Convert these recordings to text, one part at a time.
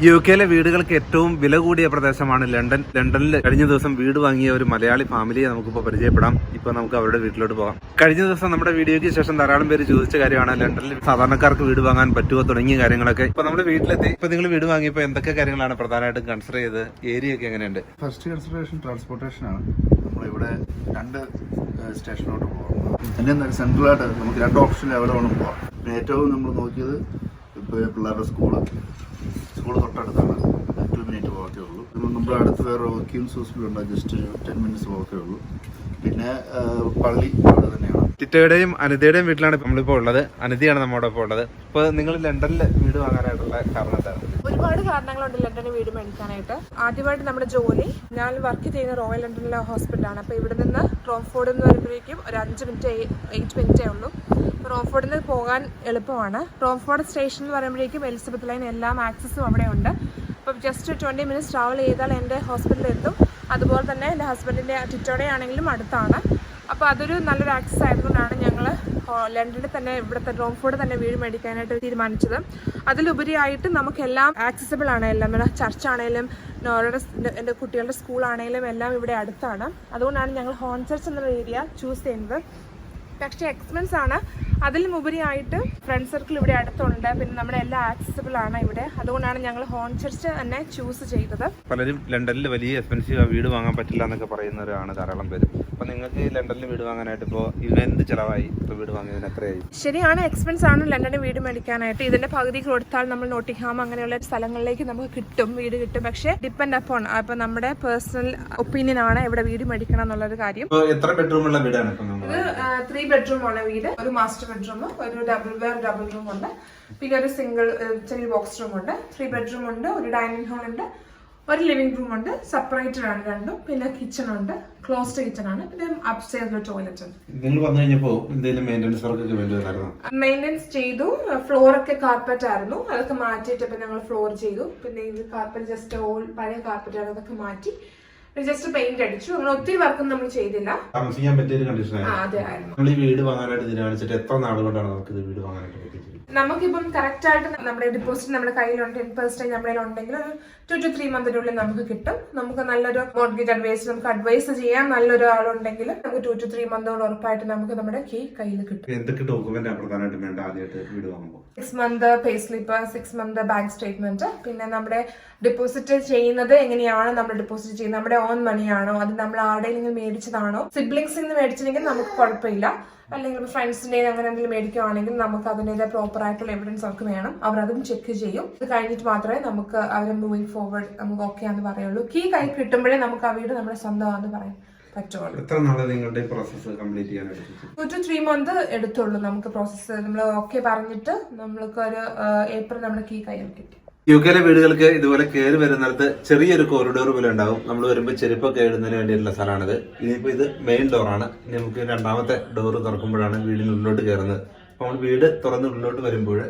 യുകെയിലെ വീടുകൾക്ക് ഏറ്റവും വില കൂടിയ പ്രദേശമാണ് ലണ്ടൻ. ലണ്ടനിൽ കഴിഞ്ഞ ദിവസം വീട് വാങ്ങിയ ഒരു മലയാളി ഫാമിലിയെ നമുക്കിപ്പോൾ പരിചയപ്പെടാം. ഇപ്പോൾ നമുക്ക് അവരുടെ വീട്ടിലോട്ട് പോകാം. കഴിഞ്ഞ ദിവസം നമ്മുടെ വീഡിയോയ്ക്ക് ശേഷം ധാരാളം പേര് ചോദിച്ച കാര്യമാണ് ലണ്ടനിൽ സാധാരണക്കാർക്ക് വീട് വാങ്ങാൻ പറ്റുമോ തുടങ്ങിയ കാര്യങ്ങളൊക്കെ. ഇപ്പോൾ നമ്മുടെ വീട്ടിലെത്തി. ഇപ്പോൾ നിങ്ങൾ വീട് വാങ്ങിയപ്പോൾ എന്തൊക്കെ കാര്യങ്ങളാണ് പ്രധാനമായിട്ടും കൺസിഡർ ചെയ്ത്? ഏരിയ ഒക്കെ എങ്ങനെയുണ്ട്? ഫസ്റ്റ് കൺസിഡറേഷൻ ട്രാൻസ്പോർട്ടേഷൻ ആണ്. നമ്മളിവിടെ 2 സ്റ്റേഷനിലോട്ട് പോകാം. പിന്നെ സെൻട്രലായിട്ട് നമുക്ക് 2 ഓപ്ഷനിൽ എവിടെ വേണം പോകാം. പിന്നെ ഏറ്റവും നമ്മൾ നോക്കിയത് ഇപ്പോൾ പിള്ളേരുടെ സ്കൂള് തൊട്ടടുത്താണ്. 2 മിനിറ്റ് വാക്കേ ഉള്ളൂ. നമ്മുടെ അടുത്ത് വേറെ വർക്കിംഗ് ഹോസ്പിറ്റലുണ്ട്, ജസ്റ്റ് 10 മിനിറ്റ്സ് വാക്കേ ഉള്ളൂ. പിന്നെ പള്ളി അവിടെ തന്നെയാണ്. ടിറ്റയുടെയും അനിതയുടെയും വീട്ടിലാണ് നമ്മളിപ്പോൾ ഉള്ളത്. അനിതയാണ് നമ്മോടൊപ്പം ഉള്ളത്. ഇപ്പോൾ നിങ്ങൾ ലണ്ടനിൽ വീട് വാങ്ങാനായിട്ടുള്ള കാരണം എന്താണ്? ഒരുപാട് കാരണങ്ങളുണ്ട് ലണ്ടനിൽ വീട് മേടിക്കാനായിട്ട്. ആദ്യമായിട്ട് നമ്മുടെ ജോലി, ഞാൻ വർക്ക് ചെയ്യുന്ന റോയൽ ലണ്ടനിലെ ഹോസ്പിറ്റലാണ്. അപ്പോൾ ഇവിടെ നിന്ന് റോംഫോർഡിൽ നിന്ന് വരുമ്പോഴേക്കും ഒരു 8 മിനിറ്റേ ഉള്ളൂ. റോംഫോർഡിൽ നിന്ന് പോകാൻ എളുപ്പമാണ്. റോംഫോർഡ് സ്റ്റേഷൻ എന്ന് പറയുമ്പോഴേക്കും എലിസബത്ത് ലൈൻ എല്ലാം ആക്സസും അവിടെ ഉണ്ട്. അപ്പോൾ ജസ്റ്റ് 20 മിനിറ്റ്സ് ട്രാവൽ ചെയ്താൽ എൻ്റെ ഹോസ്പിറ്റലിൽ എത്തും. അതുപോലെ തന്നെ എൻ്റെ ഹസ്ബൻഡിൻ്റെ ടിറ്റോടെ ആണെങ്കിലും അടുത്താണ്. അപ്പോൾ അതൊരു നല്ലൊരു ആക്സസ് ആയതുകൊണ്ടാണ് ഞങ്ങൾ ലണ്ടനിൽ തന്നെ ഇവിടുത്തെ റോംഫോർഡ് തന്നെ വീട് മേടിക്കാനായിട്ട് തീരുമാനിച്ചത്. അതിലുപരിയായിട്ട് നമുക്കെല്ലാം ആക്സസിബിൾ ആണ്. എല്ലാം ചർച്ചാണേലും എൻ്റെ കുട്ടികളുടെ സ്കൂളാണേലും എല്ലാം ഇവിടെ അടുത്താണ്. അതുകൊണ്ടാണ് ഞങ്ങൾ ഹോൺചർച്ച് എന്നുള്ള ഏരിയ ചൂസ് ചെയ്യുന്നത്. പക്ഷേ എക്സ്പെൻസ് ആണ്. അതിലും ഉപരിയായിട്ട് ഫ്രണ്ട് സർക്കിൾ ഇവിടെ അടുത്തുണ്ട്. പിന്നെ നമ്മുടെ എല്ലാം ആക്സസിബിൾ ആണ് ഇവിടെ. അതുകൊണ്ടാണ് ഞങ്ങൾ ഹോൺചർച്ച് തന്നെ ചൂസ് ചെയ്തത്. പലരും ലണ്ടനിൽ വലിയ എക്സ്പെൻസീവ് വീട് വാങ്ങാൻ പറ്റില്ല എന്നൊക്കെ പറയുന്നവരാണ് ധാരാളം പേര്. അപ്പോൾ നിങ്ങൾക്ക് ലണ്ടനിൽ വീട് വാങ്ങാനായിട്ട് ഇപ്പോൾ ഇതിന് എന്ത് ചിലവായി? ഇപ്പോൾ വീട് വാങ്ങിയതിന് എത്രയായി? ശരിയാണ്, എക്സ്പെൻസ് ആണ് ലണ്ടനിൽ വീട് മേടിക്കാനായിട്ട്. ഇതിന്റെ പകുതി കൊടുത്താൽ നമ്മൾ നോട്ടിംഗ്ഹാം അങ്ങനെയുള്ള സ്ഥലങ്ങളിലേക്ക് നമുക്ക് കിട്ടും, വീട് കിട്ടും. പക്ഷേ ഡിപ്പെൻഡ് അപ്പോൺ അപ്പോൾ നമ്മുടെ പേഴ്സണൽ ഒപ്പീനിയൻ ആണ് ഇവിടെ വീട് മേടിക്കണം എന്നുള്ളൊരു കാര്യം. എത്ര ബെഡ്റൂമുള്ള വീടാണ്? ഇത് 3 ബെഡ്റൂം ഉള്ള വീട്. ഒരു മാസ്റ്റർ ബെഡ്റൂം, ഒരു ഡബിൾ റൂം ഉണ്ട്, പിന്നെ ഒരു സിംഗിൾ ചെറിയ ബോക്സ് റൂം ഉണ്ട്, 3 ബെഡ്റൂം ഉണ്ട്, ഒരു ഡൈനിങ് ഹാൾ ഉണ്ട്, ഒരു ലിവിംഗ് റൂം ഉണ്ട്. സെപ്പറേറ്റഡ് ആണ് രണ്ടും. പിന്നെ കിച്ചൺ ഉണ്ട്, ക്ലോസ്ഡ് കിച്ചൺ ആണ്. പിന്നെ അപ്സ്റ്റേഴ്സിൽ ടോയ്ലറ്റ് ഉണ്ട്. നിങ്ങൾ വന്നു കഴിഞ്ഞപ്പോൾ എന്തെങ്കിലും മെയിൻ്റെനൻസ് വർക്കൊക്കെ വേണ്ടിവരായിരുന്നോ? മെയിൻ്റെനൻസ് ചെയ്തു. ഫ്ലോറൊക്കെ കാർപ്പറ്റ് ആയിരുന്നു, അതൊക്കെ മാറ്റിയിട്ട് ഇപ്പം ഞങ്ങൾ ഫ്ലോർ ചെയ്തു. പിന്നെ ഇത് കാർപ്പറ്റ് ജസ്റ്റ് പഴയ കാർപ്പറ്റ് ആണ്, അതൊക്കെ മാറ്റി ജസ്റ്റ് പെയിന്റ് അടിച്ചു. അങ്ങനെ ഒത്തിരി വർക്കൊന്നും നമ്മൾ ചെയ്തില്ല. താമസിക്കാൻ പറ്റിയ ഒരു കണ്ടീഷൻ അതെ ആയിരുന്നു. നമ്മൾ ഈ വീട് വാങ്ങാനായിട്ട് തീരുമാനിച്ചിട്ട് എത്ര നാളുകൊണ്ടാണ് നമുക്ക് ഇത് വീട് വാങ്ങാനായിട്ട് പറ്റിയത്? നമുക്കിപ്പം കറക്റ്റ് ആയിട്ട് നമ്മുടെ ഡിപ്പോസിറ്റ് നമ്മുടെ കയ്യിലുണ്ട്, 10% നമ്മുടെ ഉണ്ടെങ്കിൽ ഒരു 2 to 3 മന്തിനുള്ളിൽ നമുക്ക് കിട്ടും. നമുക്ക് നല്ലൊരു മോർഗേജ് അഡ്വൈസ്, നമുക്ക് അഡ്വൈസ് ചെയ്യാൻ നല്ലൊരു ആളുണ്ടെങ്കിൽ നമുക്ക് 2 to 3 മന്തോട് ഉറപ്പായിട്ട് നമുക്ക് നമ്മുടെ കയ്യിൽ കിട്ടും. എന്തൊക്കെ ഡോക്യുമെന്റ് പ്രധാനമായിട്ടും വേണ്ട ആദ്യമായിട്ട് വീട് വാങ്ങുമ്പോൾ? 6 മന്ത് പേ സ്ലിപ്പ്, 6 മന്ത് ബാങ്ക് സ്റ്റേറ്റ്മെന്റ്, പിന്നെ നമ്മുടെ ഡെപ്പോസിറ്റ് ചെയ്യുന്നത് എങ്ങനെയാണ് നമ്മൾ ഡെപ്പോസിറ്റ് ചെയ്യുന്നത്, നമ്മുടെ ഓൺ മണിയാണോ, അത് നമ്മൾ ആരുടെയെങ്കിലും മേടിച്ചതാണോ, സിബ്ലിംഗ്സിൽ നിന്ന് മേടിച്ചില്ലെങ്കിൽ നമുക്ക് കുഴപ്പമില്ല. അല്ലെങ്കിൽ ഫ്രണ്ട്സിന്റെ അങ്ങനെ എന്തെങ്കിലും മേടിക്കുകയാണെങ്കിൽ നമുക്ക് അതിൻ്റെ പ്രോപ്പർ ആയിട്ടുള്ള എവിഡൻസ് അവർക്ക് വേണം. അവർ അതും ചെക്ക് ചെയ്യും. ഇത് കഴിഞ്ഞിട്ട് മാത്രമേ നമുക്ക് അവരെ മൂവിങ് ഫോർവേഡ് നമുക്ക് ഓക്കെ ആണെന്ന് പറയുള്ളൂ. കൈ കിട്ടുമ്പോഴേ നമുക്ക് ആ വീട് നമ്മുടെ സ്വന്തമാണെന്ന് പറയാൻ പറ്റുള്ളൂ. 2 to 3 മന്ത് എടുത്തുള്ളൂ നമുക്ക് പ്രോസസ്സ്. നമ്മൾ ഓക്കെ പറഞ്ഞിട്ട് നമ്മൾക്ക് ഒരു ഏപ്രിൽ നമ്മുടെ കയ്യിൽ കിട്ടി. യുകെയിലെ വീടുകൾക്ക് ഇതുപോലെ കയറി വരുന്നിടത്ത് ചെറിയൊരു കോറിഡോർ പോലെ ഉണ്ടാവും. നമ്മൾ വരുമ്പോൾ ചെരുപ്പൊക്കെ ഇടുന്നതിന് വേണ്ടിയിട്ടുള്ള സ്ഥലമാണിത്. ഇനിയിപ്പോൾ ഇത് മെയിൻ ഡോറാണ്. ഇനി നമുക്ക് രണ്ടാമത്തെ ഡോർ തുറക്കുമ്പോഴാണ് വീടിന് ഉള്ളിലോട്ട് കയറുന്നത്. അപ്പോൾ നമ്മൾ വീട് തുറന്ന് ഉള്ളിലോട്ട് വരുമ്പോൾ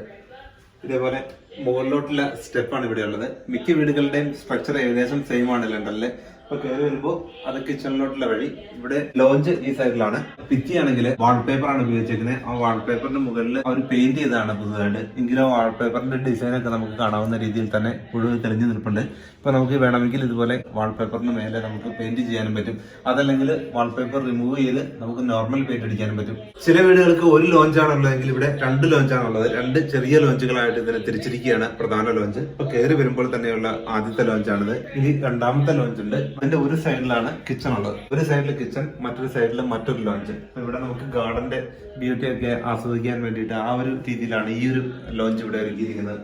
ഇതേപോലെ മുകളിലോട്ടുള്ള സ്റ്റെപ്പാണ് ഇവിടെ ഉള്ളത്. മിക്ക വീടുകളുടെയും സ്ട്രക്ചർ ഏകദേശം സെയിം ആണ് ലണ്ടനിൽ. ഇപ്പൊ കയറി വരുമ്പോൾ അത് കിച്ചണിലോട്ടുള്ള വഴി. ഇവിടെ ലോഞ്ച് ഈ സൈഡിലാണ്. ഭിത്തിയാണെങ്കിൽ വാൾപേപ്പർ ആണ് ഉപയോഗിച്ചിരിക്കുന്നത്. ആ വാൾപേപ്പറിന്റെ മുകളിൽ അവർ പെയിന്റ് ചെയ്തതാണ് പുതുതായിട്ട്. എങ്കിലും ആ വാൾപേപ്പറിന്റെ ഡിസൈൻ ഒക്കെ നമുക്ക് കാണാവുന്ന രീതിയിൽ തന്നെ പുഴു തെളിഞ്ഞു നിൽപ്പുണ്ട്. ഇപ്പൊ നമുക്ക് വേണമെങ്കിൽ ഇതുപോലെ വാൾപേപ്പറിന് മേലെ നമുക്ക് പെയിന്റ് ചെയ്യാനും പറ്റും. അതല്ലെങ്കിൽ വാൾപേപ്പർ റിമൂവ് ചെയ്ത് നമുക്ക് നോർമൽ പെയിന്റ് അടിക്കാനും പറ്റും. ചില വീടുകൾക്ക് ഒരു ലോഞ്ചാണുള്ളതെങ്കിൽ ഇവിടെ 2 ലോഞ്ചാണുള്ളത്. 2 ചെറിയ ലോഞ്ചുകളായിട്ട് ഇതിനെ തിരിച്ചിരിക്കുകയാണ് പ്രധാന ലോഞ്ച്. ഇപ്പൊ കയറി വരുമ്പോൾ തന്നെയുള്ള ആദ്യത്തെ ലോഞ്ചാണിത്. ഇനി രണ്ടാമത്തെ ലോഞ്ച് ഉണ്ട്. അതിന്റെ ഒരു സൈഡിലാണ് കിച്ചൺ ഉള്ളത്. ഒരു സൈഡിൽ കിച്ചൺ, മറ്റൊരു സൈഡിൽ മറ്റൊരു ലോഞ്ച്. ഇവിടെ നമുക്ക് ഗാർഡന്റെ ബ്യൂട്ടി ഒക്കെ ആസ്വദിക്കാൻ വേണ്ടിയിട്ട് ആ ഒരു രീതിയിലാണ് ഈ ഒരു ലോഞ്ച് ഇവിടെ ഒരുക്കിയിരിക്കുന്നത്.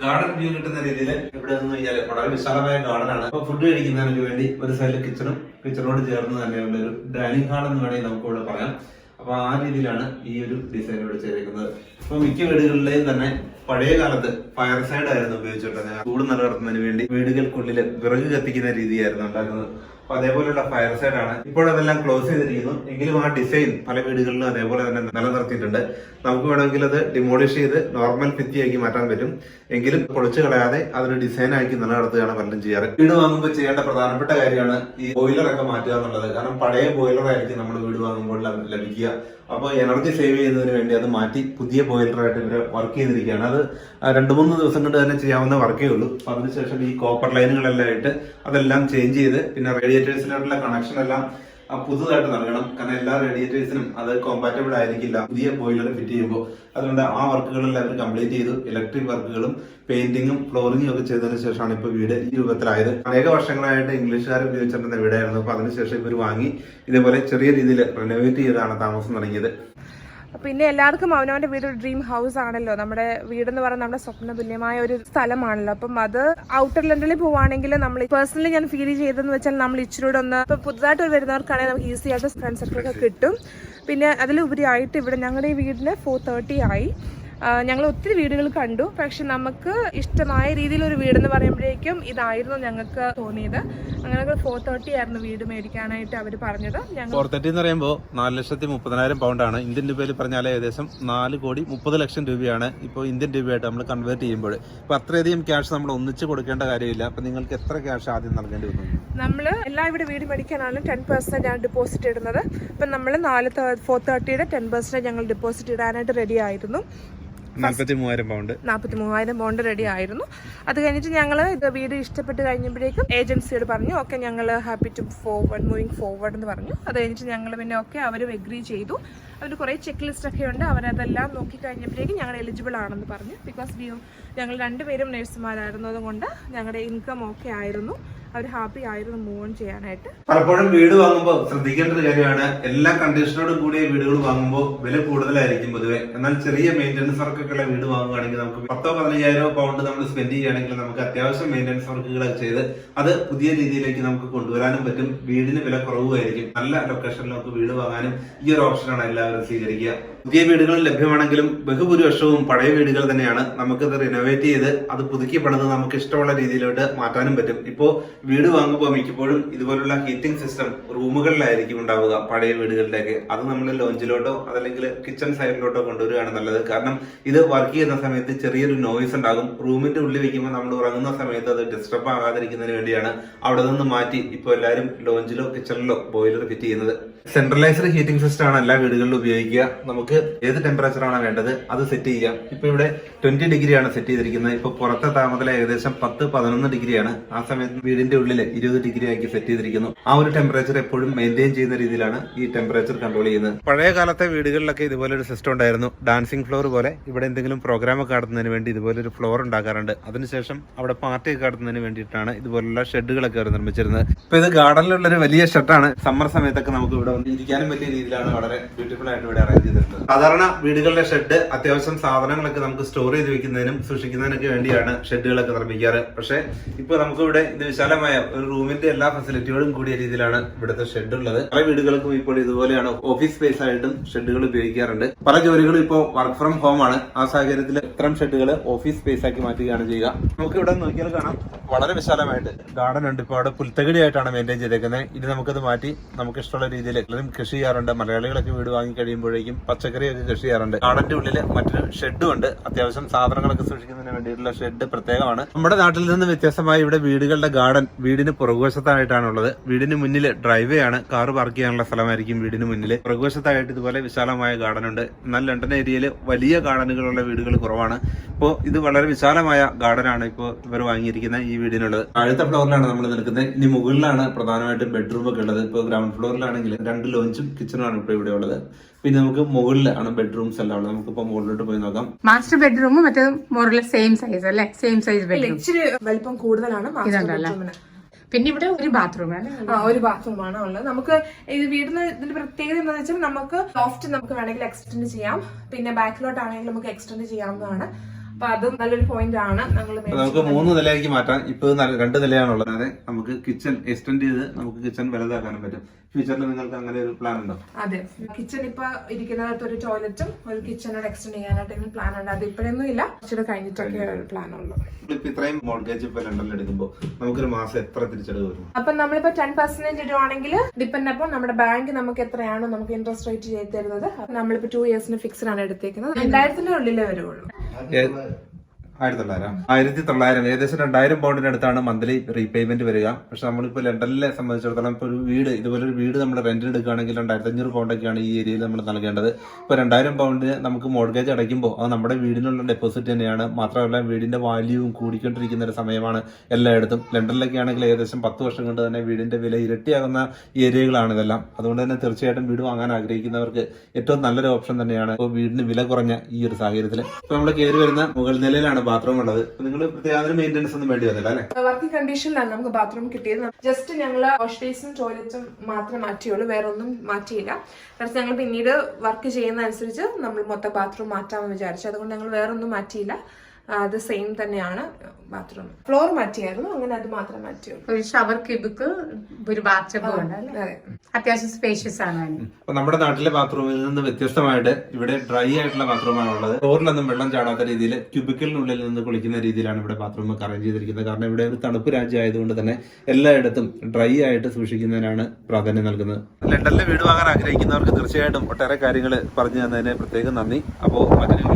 ഗാർഡൻ വ്യൂ കിട്ടുന്ന രീതിയിൽ ഇവിടെ നിന്ന് കഴിഞ്ഞാൽ വളരെ വിശാലമായ ഗാർഡൻ ആണ്. അപ്പൊ ഫുഡ് കഴിക്കുന്നതിന് വേണ്ടി ഒരു സൈഡിൽ കിച്ചണും കിച്ചണോട് ചേർന്ന് തന്നെയുള്ള ഒരു ഡൈനിങ് ഹാൾ എന്ന് വേണമെങ്കിൽ നമുക്ക് ഇവിടെ പറയാം. അപ്പൊ ആ രീതിയിലാണ് ഈ ഒരു ഡിസൈൻ ഇവിടെ ചെയ്തിരിക്കുന്നത്. അപ്പൊ മിക്ക വീടുകളിലെയും തന്നെ പഴയ കാലത്ത് ഫയർ സൈഡ് ആയിരുന്നു ഉപയോഗിച്ചിട്ടുള്ളത്. ചൂട് നിലനിർത്തുന്നതിന് വേണ്ടി വീടുകൾക്കുള്ളിൽ വിറക് കത്തിക്കുന്ന രീതിയായിരുന്നു ഉണ്ടാക്കുന്നത്. അപ്പൊ അതേപോലെയുള്ള ഫയർ സൈഡ് ആണ്. ഇപ്പോൾ അതെല്ലാം ക്ലോസ് ചെയ്തിരിക്കുന്നു. എങ്കിലും ആ ഡിസൈൻ പല വീടുകളിലും അതേപോലെ തന്നെ നിലനിർത്തിയിട്ടുണ്ട്. നമുക്ക് വേണമെങ്കിൽ അത് ഡിമോളിഷ് ചെയ്ത് നോർമൽ ഭിത്തിയാക്കി മാറ്റാൻ പറ്റും. എങ്കിലും പൊളിച്ചു കളയാതെ അതൊരു ഡിസൈൻ ആക്കി നിലനിർത്തുകയാണ് പലരും ചെയ്യാറ്. വീട് വാങ്ങുമ്പോൾ ചെയ്യേണ്ട പ്രധാനപ്പെട്ട കാര്യമാണ് ഈ ബോയിലറൊക്കെ മാറ്റുക എന്നുള്ളത്. കാരണം പഴയ ബോയിലർ ആയിരിക്കും നമ്മൾ വീട് വാങ്ങുമ്പോൾ ലഭിക്കുക. അപ്പോൾ എനർജി സേവ് ചെയ്യുന്നതിന് വേണ്ടി അത് മാറ്റി പുതിയ ബോയിലറായിട്ട് ഇവർ വർക്ക് ചെയ്തിരിക്കുകയാണ്. അത് 2-3 ദിവസം കൊണ്ട് തന്നെ ചെയ്യാവുന്ന വർക്കേ ഉള്ളൂ. അപ്പൊ അതിനുശേഷം ഈ കോപ്പർ ലൈനുകളെല്ലാം ആയിട്ട് അതെല്ലാം ചേഞ്ച് ചെയ്ത് പിന്നെ റേഡിയേറ്റേഴ്സിലോട്ടുള്ള കണക്ഷൻ എല്ലാം പുതുതായിട്ട് നൽകണം. കാരണം എല്ലാ റേഡിയേറ്റേഴ്സിനും അത് കോമ്പാറ്റബിൾ ആയിരിക്കില്ല പുതിയ ബോയിലർ ഫിറ്റ് ചെയ്യുമ്പോൾ. അതുകൊണ്ട് ആ വർക്കുകളെല്ലാം അവർ കംപ്ലീറ്റ് ചെയ്തു. ഇലക്ട്രിക് വർക്കുകളും പെയിന്റിങ്ങും ഫ്ലോറിങ്ങും ഒക്കെ ചെയ്തതിനു ശേഷമാണ് ഇപ്പൊ വീട് ഈ രൂപത്തിലായത്. അനേക വർഷങ്ങളായിട്ട് ഇംഗ്ലീഷുകാർ ഉപയോഗിച്ചിരുന്ന വീടായിരുന്നു. അപ്പൊ അതിനുശേഷം ഇവർ വാങ്ങി ഇതേപോലെ ചെറിയ രീതിയിൽ റിനോവേറ്റ് ചെയ്താണ് താമസം തുടങ്ങിയത്. പിന്നെ എല്ലാവർക്കും അവനവന്റെ വീട് ഒരു ഡ്രീം ഹൗസ് ആണല്ലോ. നമ്മുടെ വീടെന്ന് പറയുന്നത് നമ്മുടെ സ്വപ്ന തുല്യമായ ഒരു സ്ഥലമാണല്ലോ. അപ്പം അത് ഔട്ടർ ലണ്ടനിൽ പോവാണെങ്കിൽ നമ്മൾ പേഴ്സണലി ഞാൻ ഫീൽ ചെയ്തതെന്ന് വെച്ചാൽ നമ്മൾ ഇച്ചിരൂടെ ഒന്ന് ഇപ്പൊ പുതുതായിട്ട് വരുന്നവർക്കാണെങ്കിൽ നമുക്ക് ഈസി ആയിട്ട് ഫ്രണ്ട് സർക്കിളൊക്കെ കിട്ടും. പിന്നെ അതിലുപരിയായിട്ട് ഇവിടെ ഞങ്ങളുടെ ഈ വീടിന് 4:30 ആയി. ഞങ്ങൾ ഒത്തിരി വീടുകൾ കണ്ടു. പക്ഷെ നമുക്ക് ഇഷ്ടമായ രീതിയിലൊരു വീടെന്ന് പറയുമ്പോഴേക്കും ഇതായിരുന്നു ഞങ്ങൾക്ക് തോന്നിയത്. അങ്ങനെ 4:30 ആയിരുന്നു വീട് മേടിക്കാനായിട്ട് അവർ പറഞ്ഞത്. 4:30 എന്ന് പറയുമ്പോൾ 4,30,000 പൗണ്ടാണ്. ഇന്ത്യൻ രൂപയിൽ പറഞ്ഞാൽ ഏകദേശം 4,30,00,000 രൂപയാണ് ഇപ്പോൾ ഇന്ത്യൻ രൂപയായിട്ട് നമ്മൾ കൺവേർട്ട് ചെയ്യുമ്പോൾ. അപ്പൊ അത്രയധികം ക്യാഷ് നമ്മൾ ഒന്നിച്ച് കൊടുക്കേണ്ട കാര്യമില്ല. അപ്പൊ നിങ്ങൾക്ക് എത്ര ക്യാഷ് ആദ്യം നൽകേണ്ടി വന്നു? നമ്മൾ എല്ലാം ഇവിടെ വീട് മേടിക്കാനാണ് 10% ആണ് ഡെപ്പോസിറ്റ് ഇടുന്നത്. അപ്പം നമ്മൾ 4:30യുടെ 10% ഞങ്ങൾ ഡെപ്പോസിറ്റ് ഇടാനായിട്ട് റെഡി ആയിരുന്നു. 43,000 പൗണ്ട് റെഡി ആയിരുന്നു. അത് കഴിഞ്ഞിട്ട് ഞങ്ങൾ ഇത് വീട് ഇഷ്ടപ്പെട്ട് കഴിഞ്ഞപ്പോഴേക്കും ഏജൻസിയോട് പറഞ്ഞു ഓക്കെ ഞങ്ങൾ ഹാപ്പി ടു മൂവിങ് ഫോർവേഡ് എന്ന് പറഞ്ഞു. അത് കഴിഞ്ഞിട്ട് ഞങ്ങൾ പിന്നെ ഓക്കെ അവരും എഗ്രി ചെയ്തു. അവർ കുറേ ചെക്ക് ലിസ്റ്റ് ഒക്കെ ഉണ്ട്. അവരതെല്ലാം നോക്കി കഴിഞ്ഞപ്പോഴേക്കും ഞങ്ങൾ എലിജിബിൾ ആണെന്ന് പറഞ്ഞു. ബിക്കോസ് ഞങ്ങൾ രണ്ടുപേരും നഴ്സുമാരായിരുന്നു. അതുകൊണ്ട് ഞങ്ങളുടെ ഇൻകം ഓക്കെ ആയിരുന്നു. അവർ ഹാപ്പി ആയിരുന്നു മൂവ് ഓൺ ചെയ്യാനായിട്ട്. പലപ്പോഴും വീട് വാങ്ങുമ്പോൾ ശ്രദ്ധിക്കേണ്ട ഒരു കാര്യമാണ്, എല്ലാ കണ്ടീഷനോടും കൂടിയ വീടുകൾ വാങ്ങുമ്പോൾ വില കൂടുതലായിരിക്കും പൊതുവെ. എന്നാൽ ചെറിയ മെയിൻ്റനൻസ് വർക്കൊക്കെയുള്ള വീട് വാങ്ങുകയാണെങ്കിൽ നമുക്ക് 10,000-15,000 പൗണ്ട് നമ്മൾ സ്പെൻഡ് ചെയ്യുകയാണെങ്കിൽ നമുക്ക് അത്യാവശ്യം മെയിൻ്റനൻസ് വർക്കുകളൊക്കെ ചെയ്ത് അത് പുതിയ രീതിയിലേക്ക് നമുക്ക് കൊണ്ടുവരാനും പറ്റും. വീടിന് വില കുറവുമായിരിക്കും. നല്ല ലൊക്കേഷനിൽ നമുക്ക് വീട് വാങ്ങാനും ഈ ഒരു ഓപ്ഷനാണ് എല്ലാവരും സ്വീകരിക്കുക. പുതിയ വീടുകൾ ലഭ്യമാണെങ്കിലും ബഹുഭൂരിപക്ഷവും പഴയ വീടുകൾ തന്നെയാണ്. നമുക്കത് റിനോവേറ്റ് ചെയ്ത് അത് പുതുക്കി പണിത് നമുക്ക് ഇഷ്ടമുള്ള രീതിയിലോട്ട് മാറ്റാനും പറ്റും. ഇപ്പോ വീട് വാങ്ങുമ്പോൾ മിക്കപ്പോഴും ഇതുപോലുള്ള ഹീറ്റിംഗ് സിസ്റ്റം റൂമുകളിലായിരിക്കും ഉണ്ടാവുക പഴയ വീടുകളിലേക്ക്. അത് നമ്മൾ ലോഞ്ചിലോട്ടോ അതല്ലെങ്കിൽ കിച്ചൺ സൈഡിലോട്ടോ കൊണ്ടുവരികയാണ് നല്ലത്. കാരണം ഇത് വർക്ക് ചെയ്യുന്ന സമയത്ത് ചെറിയൊരു നോയ്സ് ഉണ്ടാകും. റൂമിന്റെ ഉള്ളിൽ വെക്കുമ്പോൾ നമ്മൾ ഉറങ്ങുന്ന സമയത്ത് അത് ഡിസ്റ്റർബ് ആകാതിരിക്കുന്നതിന് വേണ്ടിയാണ് അവിടെ നിന്ന് മാറ്റി ഇപ്പോൾ എല്ലാവരും ലോഞ്ചിലോ കിച്ചണിലോ ബോയിലർ ഫിറ്റ് ചെയ്യുന്നത്. സെൻട്രലൈസ്ഡ് ഹീറ്റിംഗ് സിസ്റ്റം ആണ് എല്ലാ വീടുകളിലും ഉപയോഗിക്കുക. നമുക്ക് ഏത് ടെമ്പറേച്ചർ ആണ് വേണ്ടത് അത് സെറ്റ് ചെയ്യാം. ഇപ്പൊ ഇവിടെ 20 ഡിഗ്രിയാണ് സെറ്റ് ചെയ്തിരിക്കുന്നത്. ഇപ്പൊ പുറത്തെ താപനില ഏകദേശം 10-11 ഡിഗ്രിയാണ്. ആ സമയത്ത് വീടിന്റെ ഉള്ളിൽ 20 ഡിഗ്രി ആക്കി സെറ്റ് ചെയ്തിരിക്കുന്നു. ആ ഒരു ടെമ്പറേച്ചർ എപ്പോഴും മെയിൻറ്റെയിൻ ചെയ്യുന്ന രീതിയിലാണ് ഈ ടെമ്പറേച്ചർ കൺട്രോൾ ചെയ്യുന്നത്. പഴയ കാലത്തെ വീടുകളിലൊക്കെ ഇതുപോലെ ഒരു സിസ്റ്റം ഉണ്ടായിരുന്നു. ഡാൻസിങ് ഫ്ലോർ പോലെ ഇവിടെ എന്തെങ്കിലും പ്രോഗ്രാം ഒക്കെ നടത്തുന്നതിന് വേണ്ടി ഇതുപോലെ ഒരു ഫ്ലോർ ഉണ്ടാക്കാറുണ്ട്. അതിനുശേഷം അവിടെ പാർട്ടി ഒക്കെ നടത്തുന്നതിന് വേണ്ടിയിട്ടാണ് ഇതുപോലുള്ള ഷെഡുകളൊക്കെ അവർ നിർമ്മിച്ചിരുന്നത്. ഇപ്പൊ ഇത് ഗാർഡനിലുള്ള ഒരു വലിയ ഷെഡാണ്. സമ്മർ സമയത്തൊക്കെ നമുക്ക് ഇവിടെ ഇരിക്കാനും വലിയ രീതിയിലാണ് വളരെ ബ്യൂട്ടിഫുൾ ആയിട്ട് ഇവിടെ അറേഞ്ച് ചെയ്തിട്ടുള്ളത്. സാധാരണ വീടുകളിലെ ഷെഡ് അത്യാവശ്യം സാധനങ്ങളൊക്കെ നമുക്ക് സ്റ്റോർ ചെയ്ത് വെക്കുന്നതിനും സൂക്ഷിക്കുന്നതിനൊക്കെ വേണ്ടിയാണ് ഷെഡുകളൊക്കെ നിർമ്മിക്കാറ്. പക്ഷെ ഇപ്പൊ നമുക്ക് ഇവിടെ ഇത് വിശാലമായ ഒരു റൂമിന്റെ എല്ലാ ഫെസിലിറ്റിയോടും കൂടിയ രീതിയിലാണ് ഇവിടുത്തെ ഷെഡ് ഉള്ളത്. പല വീടുകൾക്കും ഇപ്പോൾ ഇതുപോലെയാണ് ഓഫീസ് സ്പേസ് ആയിട്ടും ഷെഡുകൾ ഉപയോഗിക്കാറുണ്ട്. പല ജോലികളും ഇപ്പോൾ വർക്ക് ഫ്രം ഹോം ആണ്. ആ സാഹചര്യത്തിൽ ഇത്തരം ഷെഡുകൾ ഓഫീസ് സ്പേസ് ആക്കി മാറ്റുകയാണ് ചെയ്യുക. നമുക്ക് ഇവിടെ നോക്കിയാൽ കാണാം വളരെ വിശാലമായിട്ട് ഗാർഡൻ ഉണ്ട്. ഇപ്പോൾ അവിടെ പുൽത്തകിടിയായിട്ടാണ് മെയിൻറ്റെയിൻ ചെയ്തേക്കുന്നത്. ഇനി നമുക്കത് മാറ്റി നമുക്ക് ഇഷ്ടമുള്ള രീതിയിൽ എല്ലാവരും കൃഷി ചെയ്യാറുണ്ട്. മലയാളികളൊക്കെ വീട് വാങ്ങി കഴിയുമ്പോഴേക്കും പച്ചക്കറിയൊക്കെ കൃഷി ചെയ്യാറുണ്ട്. ഗാർഡന്റെ ഉള്ളിൽ മറ്റൊരു ഷെഡും ഉണ്ട്. അത്യാവശ്യം സാധനങ്ങളൊക്കെ സൂക്ഷിക്കുന്നതിന് വേണ്ടിയിട്ടുള്ള ഷെഡ് പ്രത്യേകമാണ്. നമ്മുടെ നാട്ടിൽ നിന്ന് വ്യത്യസ്തമായി ഇവിടെ വീടുകളുടെ ഗാർഡൻ വീടിന് പുറകുവശത്തായിട്ടാണുള്ളത്. വീടിന് മുന്നിൽ ഡ്രൈവേ ആണ്. കാർ പാർക്ക് ചെയ്യാനുള്ള സ്ഥലമായിരിക്കും വീടിന് മുന്നിൽ. പുറകുവശത്തായിട്ട് ഇതുപോലെ വിശാലമായ ഗാർഡൻ ഉണ്ട്. എന്നാൽ ലണ്ടൻ ഏരിയയിൽ വലിയ ഗാർഡനുകളുള്ള വീടുകൾ കുറവാണ്. ഇപ്പോൾ ഇത് വളരെ വിശാലമായ ഗാർഡനാണ് ഇപ്പോൾ ഇവർ വാങ്ങിയിരിക്കുന്ന ഈ വീടിനുള്ളത്. താഴത്തെ ഫ്ലോറിലാണ് നമ്മൾ നിൽക്കുന്നത്. ഇനി മുകളിലാണ് പ്രധാനമായിട്ടും ബെഡ്റൂം ഒക്കെ ഉള്ളത്. ഇപ്പോൾ ഗ്രൗണ്ട് ഫ്ലോറിലാണെങ്കിൽ 2 ലോഞ്ചും കിച്ചണുമാണ് ഇപ്പോൾ ഇവിടെ ഉള്ളത്. പിന്നെ നമുക്ക് മുകളിലാണ് ബെഡ്റൂംസ് എല്ലാം ഉള്ളത്. നമുക്കിപ്പോ മുകളിലോട്ട് പോയി നോക്കാം. മാസ്റ്റർ ബെഡ്റൂം മറ്റേ മോറൽ സെയിം സൈസ് അല്ലേ? Same size bedroom. ഇച്ചിരി വലിപ്പം കൂടുതലാണ് മാസ്റ്റർ ബെഡ്റൂമിന്. പിന്നെ ഇവിടെ ഒരു ബാത്റൂം ആണ്. ഒരു ബാത്റൂമാണ് ഉള്ളത്. നമുക്ക് ഇത് വീടിന് ഇതിന്റെ പ്രത്യേകത എന്താണെന്ന് വെച്ചാൽ നമുക്ക് ലോഫ്റ്റ് നമുക്ക് വേണമെങ്കിൽ എക്സ്റ്റെൻഡ് ചെയ്യാം. പിന്നെ ബാക്കിലോട്ടാണെങ്കിൽ നമുക്ക് എക്സ്റ്റെൻഡ് ചെയ്യാവുന്നതാണ്. അപ്പൊ അതും നല്ലൊരു പോയിന്റ് ആണ്. നമുക്ക് 3 നിലയാക്കി മാറ്റാം. ഇപ്പൊ 2 നിലയാണുള്ളത്. അതെ, നമുക്ക് കിച്ചൺ എക്സ്റ്റെൻഡ് ചെയ്ത് നമുക്ക് കിച്ചൺ വലുതാക്കാനും പറ്റും. ഫ്യൂച്ചറിൽ നിങ്ങൾക്ക് അങ്ങനെ ഒരു പ്ലാൻ ഉണ്ടോ? അതെ, കിച്ചൺ ഇപ്പൊ ഇരിക്കുന്നിടത്ത് ഒരു ടോയ്ലറ്റും ഒരു കിച്ചണോട് എക്സ്റ്റെൻഡ് ചെയ്യാനായിട്ട് പ്ലാൻ ഉണ്ട്. അത് ഇപ്പോഴൊന്നും ഇല്ല, കുറച്ചുകൂടെ കഴിഞ്ഞിട്ടൊക്കെ ഒരു പ്ലാൻ ഉള്ളൂ. ഇത്രയും മോർഗേജ് ഇപ്പൊ ലണ്ടനിൽ എടുക്കുമ്പോൾ നമുക്കൊരു മാസം എത്ര തിരിച്ചടവ് വരും? അപ്പൊ നമ്മളിപ്പോ 10% ഇടുവാണെങ്കിൽ ഡിപ്പെൻഡ് അപ്പോൾ നമ്മുടെ ബാങ്ക് നമുക്ക് എത്രയാണോ നമുക്ക് ഇൻട്രസ്റ്റ് റേറ്റ് ചെയ്ത് തരുന്നത്. നമ്മളിപ്പോ 2 ഇയേഴ്സിന് ഫിക്സ്ഡ് ആണ് എടുത്തേക്കുന്നത്. 2000 ഉള്ളിലേ വരുള്ളൂ. 1900 ഏകദേശം 2000 പൗണ്ടിന് അടുത്താണ് മന്ത്ലി റീപേയ്മെന്റ് വരിക. പക്ഷെ നമ്മളിപ്പോൾ ലണ്ടനിലെ സംബന്ധിച്ചിടത്തോളം ഇപ്പോൾ ഒരു വീട്, ഇതുപോലെ ഒരു വീട് നമ്മൾ റെന്റിന് എടുക്കുകയാണെങ്കിൽ 2500 പൗണ്ടൊക്കെയാണ് ഈ ഏരിയയിൽ നമ്മൾ നൽകേണ്ടത്. ഇപ്പോൾ 2000 പൗണ്ടിന് നമുക്ക് മോർഗേജ് അടയ്ക്കുമ്പോൾ അത് നമ്മുടെ വീടിനുള്ള ഡെപ്പോസിറ്റ് തന്നെയാണ്. മാത്രമല്ല വീടിന്റെ വാല്യൂവും കൂടിക്കൊണ്ടിരിക്കുന്ന ഒരു സമയമാണ് എല്ലായിടത്തും. ലണ്ടനിലൊക്കെ ആണെങ്കിൽ ഏകദേശം 10 വർഷം കൊണ്ട് തന്നെ വീടിന്റെ വില ഇരട്ടിയാകുന്ന ഏരിയകളാണ് ഇതെല്ലാം. അതുകൊണ്ട് തന്നെ തീർച്ചയായിട്ടും വീട് വാങ്ങാൻ ആഗ്രഹിക്കുന്നവർക്ക് ഏറ്റവും നല്ലൊരു ഓപ്ഷൻ തന്നെയാണ് ഇപ്പോൾ വീടിന് വില കുറഞ്ഞ ഈ ഒരു സാഹചര്യത്തിൽ. ഇപ്പോൾ നമ്മൾ കയറി വരുന്ന മുകൾ നിലയിലാണ് ബാത്റൂം ഉള്ളത്. നിങ്ങൾ പ്രത്യേക മെയിൻ്റെനൻസ് ഒന്നും വേണ്ടി വന്നില്ല അല്ലേ? വർക്കിംഗ് കണ്ടീഷനിലാണ് നമുക്ക് ബാത്റൂം കിട്ടിയത്. ജസ്റ്റ് ഞങ്ങൾ വാഷ് ബേസും ടോയ്ലറ്റും മാത്രമേ മാറ്റിയുള്ളൂ, വേറെ ഒന്നും മാറ്റിയില്ല. പക്ഷെ ഞങ്ങൾ പിന്നീട് വർക്ക് ചെയ്യുന്ന അനുസരിച്ച് നമ്മൾ മൊത്തം ബാത്റൂം മാറ്റാമെന്ന് വിചാരിച്ചു. അതുകൊണ്ട് ഞങ്ങൾ വേറെ ഒന്നും മാറ്റിയില്ല. അത് സെയിം തന്നെയാണ്. ബാത്റൂം ഫ്ലോർ മാറ്റിയായിരുന്നു, അങ്ങനെ അത് മാത്രം മാറ്റിയുള്ളൂ. ഒരു ഷവർ ക്യൂബിക്ക്, ഒരു ബാത്റൂം ഉണ്ട്. അത്യാവശ്യം സ്പേഷ്യസ് ആണ്. അപ്പൊ നമ്മുടെ നാട്ടിലെ ബാത്റൂമിൽ നിന്ന് വ്യത്യസ്തമായിട്ട് ഇവിടെ ഡ്രൈ ആയിട്ടുള്ള ബാത്റൂമാണ് ഉള്ളത്. ഫ്ലോറിലൊന്നും വെള്ളം ചാടാത്ത രീതിയിൽ ക്യൂബിക്കലിനുള്ളിൽ നിന്ന് കുളിക്കുന്ന രീതിയിലാണ് ഇവിടെ ബാത്റൂം ഒക്കെ അറേഞ്ച് ചെയ്തിരിക്കുന്നത്. കാരണം ഇവിടെ ഒരു തണുപ്പ് രാജ്യം ആയതുകൊണ്ട് തന്നെ എല്ലായിടത്തും ഡ്രൈ ആയിട്ട് സൂക്ഷിക്കുന്നതിനാണ് പ്രാധാന്യം നൽകുന്നത്. ലണ്ടനിലെ വീട് വാങ്ങാൻ ആഗ്രഹിക്കുന്നവർക്ക് തീർച്ചയായിട്ടും ഒട്ടേറെ കാര്യങ്ങൾ പറഞ്ഞു തന്നതിന് പ്രത്യേകം നന്ദി. അപ്പോൾ മറ്റൊരു